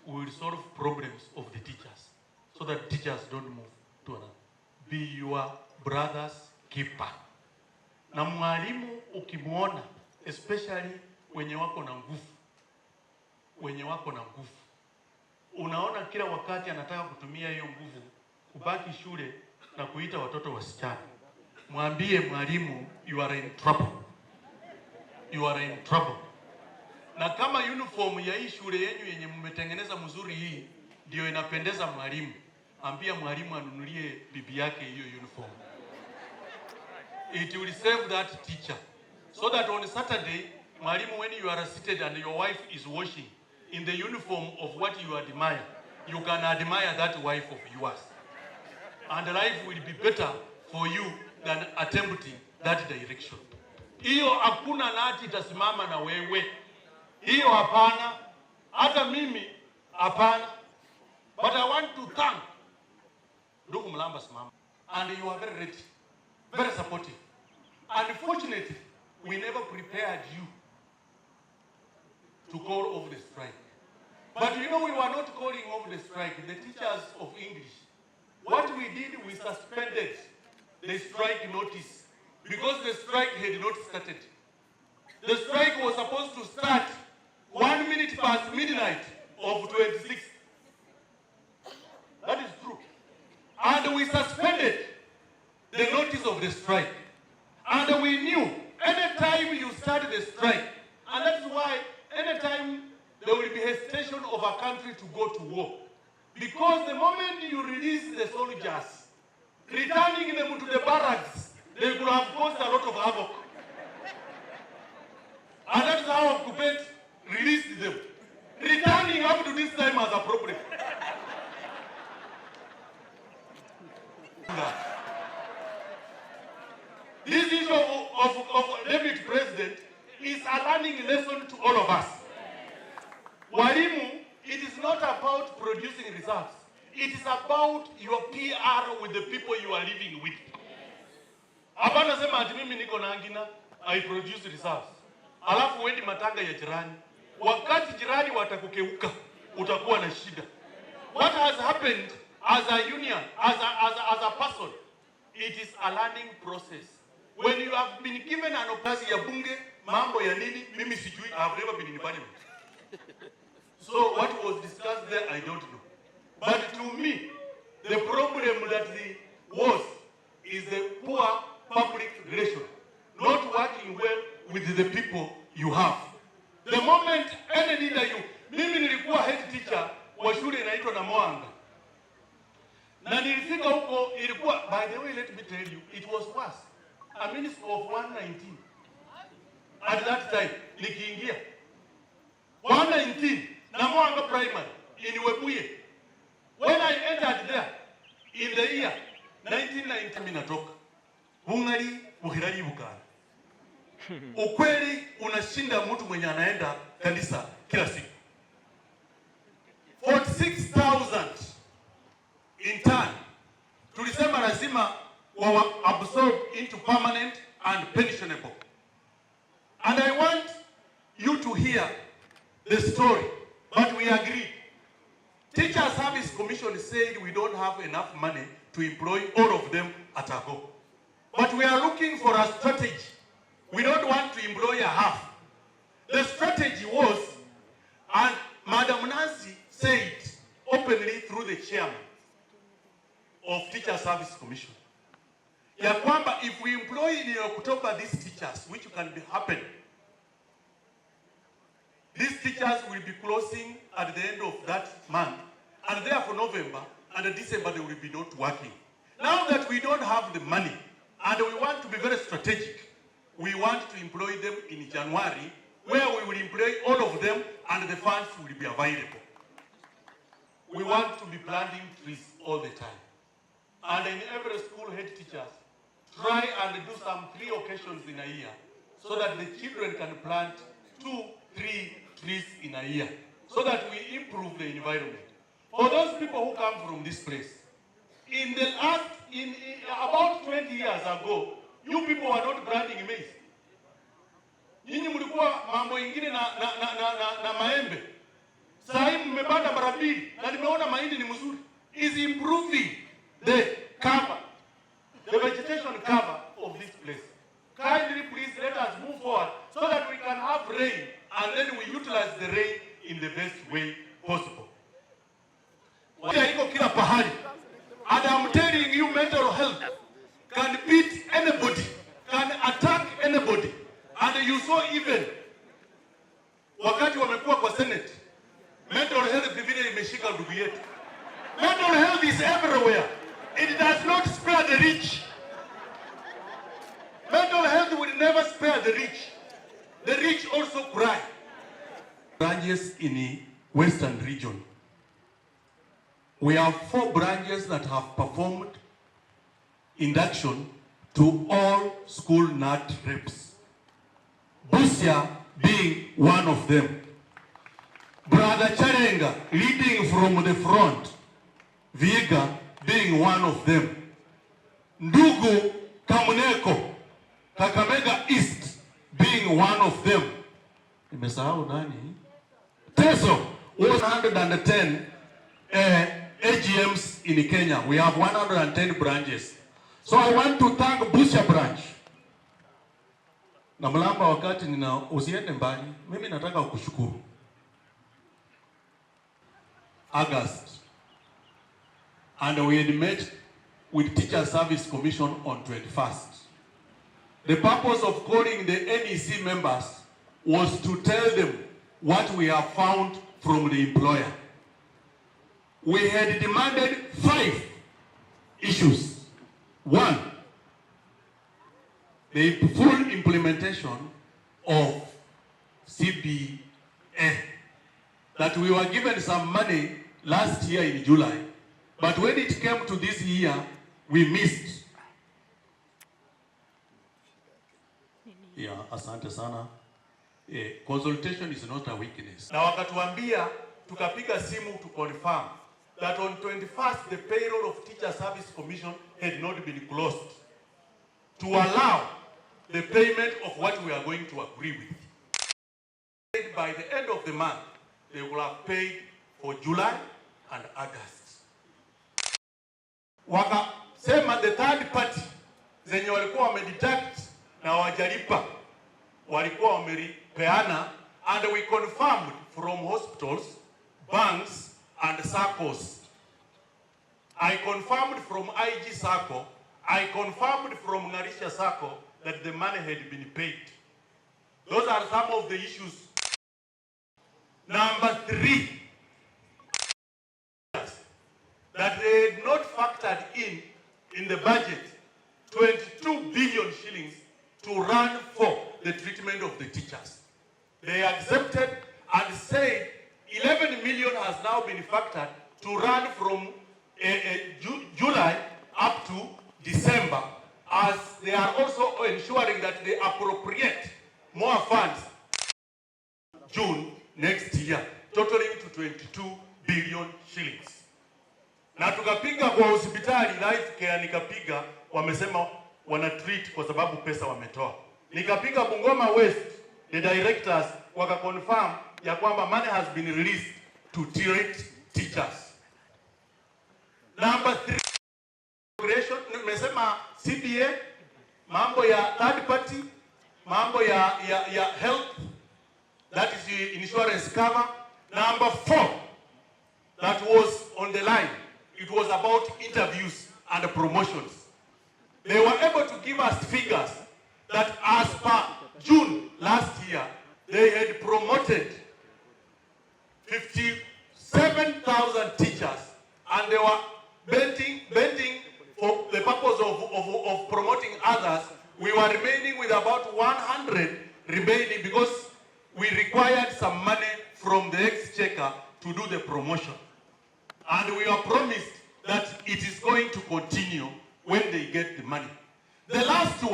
we will solve problems of the teachers so that teachers don't move to another. Be your brother's keeper. Na mwalimu ukimuona, especially wenye wako na nguvu, unaona kila wakati anataka kutumia hiyo nguvu kubaki shule na kuita watoto wasichana, mwambie mwalimu, you are in trouble. You are in trouble. Na kama uniform ya hii shule yenu yenye mmetengeneza mzuri hii ndio inapendeza mwalimu, ambia mwalimu anunulie bibi yake hiyo uniform. It will save that teacher. So that on Saturday, mwalimu, when you are seated and your wife is washing in the uniform of what you admire, you can admire that wife of yours. And life will be better for you than attempting that direction. Hiyo hakuna nati itasimama na wewe. Hiyo hapana. Hata mimi hapana. But I want to thank ndugu Mlamba Simama. And you are very ready, very supportive. Unfortunately, we never prepared you to call off the strike. But you know, we were not calling off the strike. The teachers of English, what we did, we suspended the strike notice because the strike had not started. The strike was supposed to start 1 minute past midnight of 26. That is true. And we suspended the notice of the strike. And we knew anytime you start the strike, and that's why anytime there will be hesitation of a country to go to war. Because the moment you release the soldiers, returning them to the barracks, they could have caused a lot of havoc. And that's how occupant released them. Returning up to this time as a problem. This issue of Deputy President is a learning lesson to all of us. Walimu, it is not about producing results. It is about your PR with the people you are living with. Hapana sema ati mimi niko na angina, I produce results. Alafu wendi matanga ya jirani. Wakati jirani watakukeuka, utakuwa na shida. What has happened as a union, as a person, it is a learning process. When you have been given an opportunity ya bunge, mambo ya nini, mimi sijui, I have never been in parliament. So what was discussed there, I don't know. But to me, the problem that was is the poor public relation, not working well with the people you have. The moment any leader mimi nilikuwa head teacher wa shule inaitwa na Mwanga. Na nilifika huko ilikuwa, by the way, let me tell you, it was worse. A minister of 119 at that time, nikiingia 119 na Mwanga primary in Webuye. When I entered there in the year 1990, minatoka Hungari buhirari bukana. Ukweli unashinda mtu mwenye anaenda kanisa kila siku. 46,000 in turn. Tulisema lazima wa absorb into permanent and pensionable. And I want you to hear the story, but we agree. Teacher Service Commission said we don't have enough money to employ all of them at a go. But we are looking for a strategy. We don't want to employ a half. The strategy was, and Madam Nancy said openly through the chairman of Teacher Service Commission, ya kwamba if we employ in October these teachers, which can be happen, these teachers will be closing at the end of that month, and therefore November and December they will be not working. Now that we don't have the money and we want to be very strategic, we want to employ them in January, where we will employ all of them and the funds will be available. We want to be planting trees all the time. And in every school head teachers, try and do some 3 occasions in a year so that the children can plant 2-3 trees in a year so that we improve the environment. For those people who come from this place, in about 20 years ago, you people were not planting maize. Nyinyi mlikuwa mambo ingine na maembe. Sasa mmepanda mara nimeona mahindi ni mzuri, is improving the cover, the vegetation cover of this place. Kindly please let us move forward so that we can have rain and then we utilize the rain in the best way possible. Iko kila pahali. And I'm telling you, mental health can beat anybody, can attack anybody. And you saw even wakati wamekuwa kwa Senate, mental health vile imeshika ndugu yetu. Mental health is everywhere. It does not spare the rich. Mental health will never spare the rich. The rich also cry. Branches in the Western region. We have 4 branches that have performed induction to all school NET reps. BUSIA being one of them. Brother Charenga leading from the front. Viga being one of them. Ndugu Kamuneko, Kakamega East being one of them. Nimesahau nani? Teso was 110 AGMs in Kenya. We have 110 branches. So I want to thank BUSIA branch. Na mlamba wakati usiende mbali, mimi nataka kukushukuru. August. And we had met with Teacher Service Commission on 21st. The purpose of calling the NEC members was to tell them what we have found from the employer. We had demanded 5 issues. 1, the full implementation of CBA. That we were given some money last year in July, but when it came to this year, we missed. Yeah, asante sana. Consultation is not a weakness. Na wakatuambia tukapiga simu to confirm that on 21st the payroll of Teacher Service Commission had not been closed to allow the payment of what we are going to agree with. By the end of the month, they will have paid for July and August. Wakasema the third party zenye walikuwa wamededuct na wajalipa walikuwa wamelipeana, and we confirmed from hospitals, banks and SACCOs. I confirmed from IG SACCO, I confirmed from Ngarisha SACCO that the money had been paid. Those are some of the issues. Number 3, that they had not factored in the budget 22 billion shillings to run for the treatment of the teachers. They accepted and said 11 million has now been factored to run from July up to December, as they are also ensuring that they appropriate more funds June next year, totaling to 22 billion shillings. Na tukapiga kwa hospitali life care, nikapiga wamesema wana treat kwa sababu pesa wametoa. Nikapiga Bungoma West, the directors waka confirm ya kwamba money has been released to treat teachers. Number 3, nimesema CBA, mambo ya third party, mambo ya health, that is the insurance cover. Number 4, that was on the line, it was about interviews and promotions. They were able to give us figures that as per June last year, they had promoted 57,000 teachers, and they were bending for the purpose of promoting others. We were remaining with about 100 remaining because we required some money from the exchequer to do the promotion. And we are promised that it is going to continue when they get the money. The last one,